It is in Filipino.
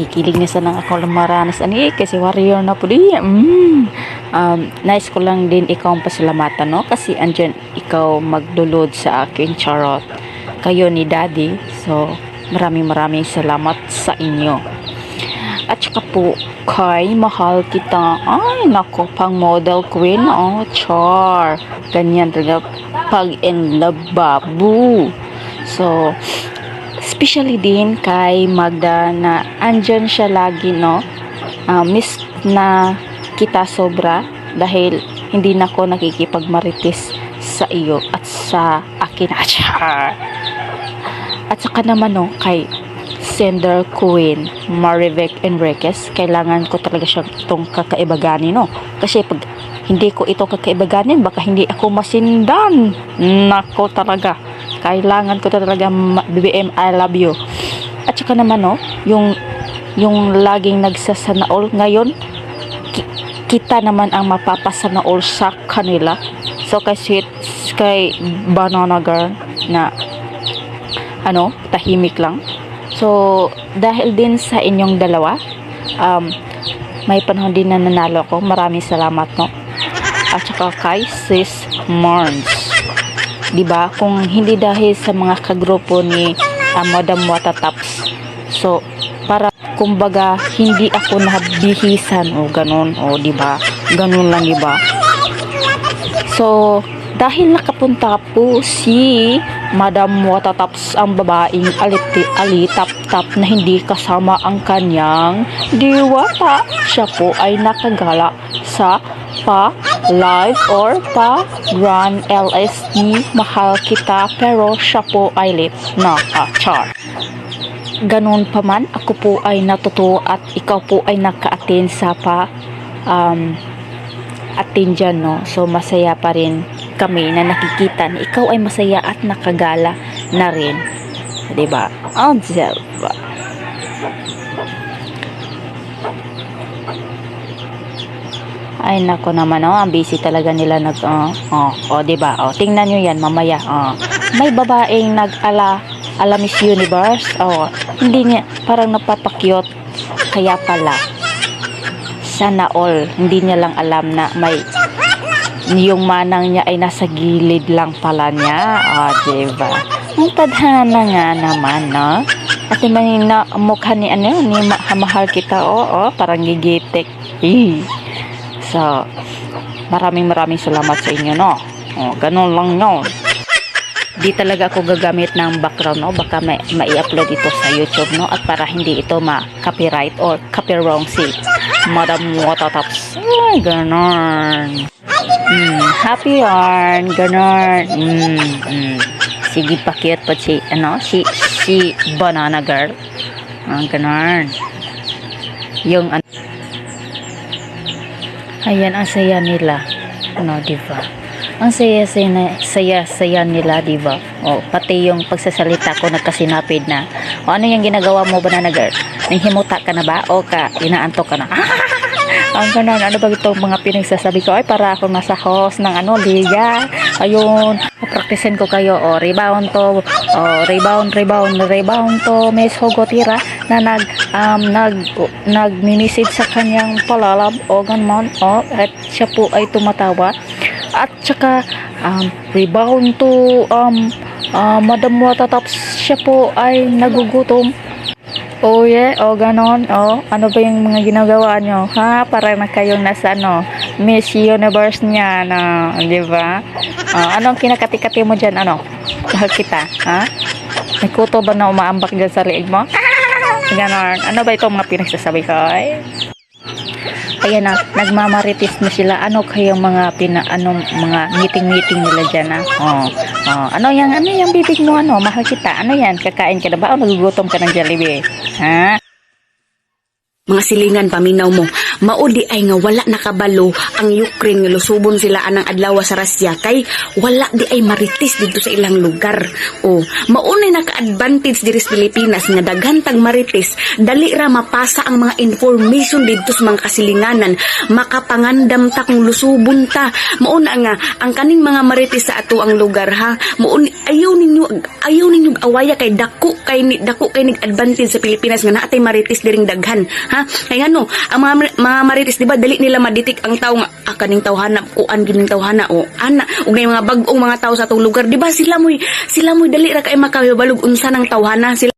kilig na sa nang ako lumaranas ani kasi warrior na po di. Nice ko lang din ikaw ang pasalamatan no kasi andyan ikaw magdulod sa akin charot. Kayo ni Daddy. So maraming salamat sa inyo. At saka po kay mahal kita. Ay nako pang model queen oh char. Ganyan talaga pag in love babu. So especially din kay Magda na andyan siya lagi no. Miss na kita sobra dahil hindi na ako nakikipagmarites sa iyo at sa akin. At saka naman no kay Sender Queen Marivec Enriquez, kailangan ko talaga siya itong kakaibaganin no kasi pag hindi ko ito kakaibaganin baka hindi ako masindan. Nako talaga kailangan ko talaga BBM I love you. At saka naman no yung laging nagsasanaol ngayon kita naman ang mapapasanaol sa kanila. So kay Banana Girl na tahimik lang. So dahil din sa inyong dalawa may panahon din na nanalo ako. Maraming salamat no. At saka kay Sis Marns, diba kung hindi dahil sa mga kagrupo ni Madam Watataps, so para kumbaga hindi ako nabihisan o ganon o diba ganon lang diba. So dahil nakapunta po si Madam Watataps ang babaeng alitap-tap na hindi kasama ang kanyang diwata, siya po ay nakagala sa pa-live or pa-grand LSD mahal kita pero siya po ay lit na char. Ganon pa man ako po ay natuto at ikaw po ay naka-attend sa attend dyan no. So masaya pa rin kami na nakikita na ikaw ay masaya at nakagala na rin, diba? Diba? Ay nako naman ang busy talaga nila diba? Tingnan nyo yan mamaya. May babaeng nag-ala Miss Universe. Hindi niya parang napapakyot kaya pala sana all hindi niya lang alam na may yung manang niya ay nasa gilid lang pala niya. Diba? Ang tadhana nga naman, no? At naman na mukha ni mahal kita, parang gigitik. So, maraming salamat sa inyo, no? Ganun lang, no? Di talaga ako gagamit ng background, no? Baka mai-upload ito sa YouTube, no? At para hindi ito ma-copyright or copyright si Madam Watataps. Ay, ganun. Happy yarn, ganon. Sige pakyat pa si Banana Girl. Ganon. Yung ayan ang saya nila. Diba? Ang saya nila, diba? Pati yung pagsasalita ko nagkasinapid na. Ano yung ginagawa mo, Banana Girl? Nanghimuta ka na ba? O inaantok ka na? Ang ganon, ano ba itong mga pinagsasabi ko? Ay, para akong nasa host ng liga. Ayun, praktisin ko kayo. Rebound to. Rebound to. Miss Hogotira na nag-message sa kanyang palalab. Ganon. At siya po ay tumatawa. At saka, rebound to Madam Watataps. Siya po ay nagugutom. Ganon. Ano ba yung mga ginagawa nyo? Para na kayong nasa Miss Universe niya, di ba? Anong kinakati-kati mo dyan, Mahal kita, May kuto ba na umaambak dyan sa liig mo? Ganon. Ano ba itong mga pinagsasabi ko, Ayan na, nagmamaritis na sila. Ano kayong mga mga meeting nila dyan, Ano yung bibig mo, Mahal kita. Ano yan? Kakain ka na ba? O nagugutom ka ng Jollibee? mga silingan paminaw mo. Maudi ay nga wala nakabalo ang Ukraine nga lusubon sila anang adlaw sa Russia kay wala di ay marites dito sa ilang lugar. O maunay naka-advantage diri sa Pilipinas nga daghan tag marites, dali ra mapasa ang mga information dito sa mga kasilinganan, makapangandam ta kung lusubon ta. Mauna nga ang kaning mga marites sa ato ang lugar ha. Mauni ayaw ninyo awaya kay dako kay advantage sa Pilipinas nga naatay marites diring daghan ha. Kay ano, ang mga marites di ba dali nila maditik ang tao nga kaning tawhana kuan gining tawhana o ana ug may mga bag-ong mga tao sa atong lugar di ba sila moy dali ra kay makahibalog unsa nang tawhana sila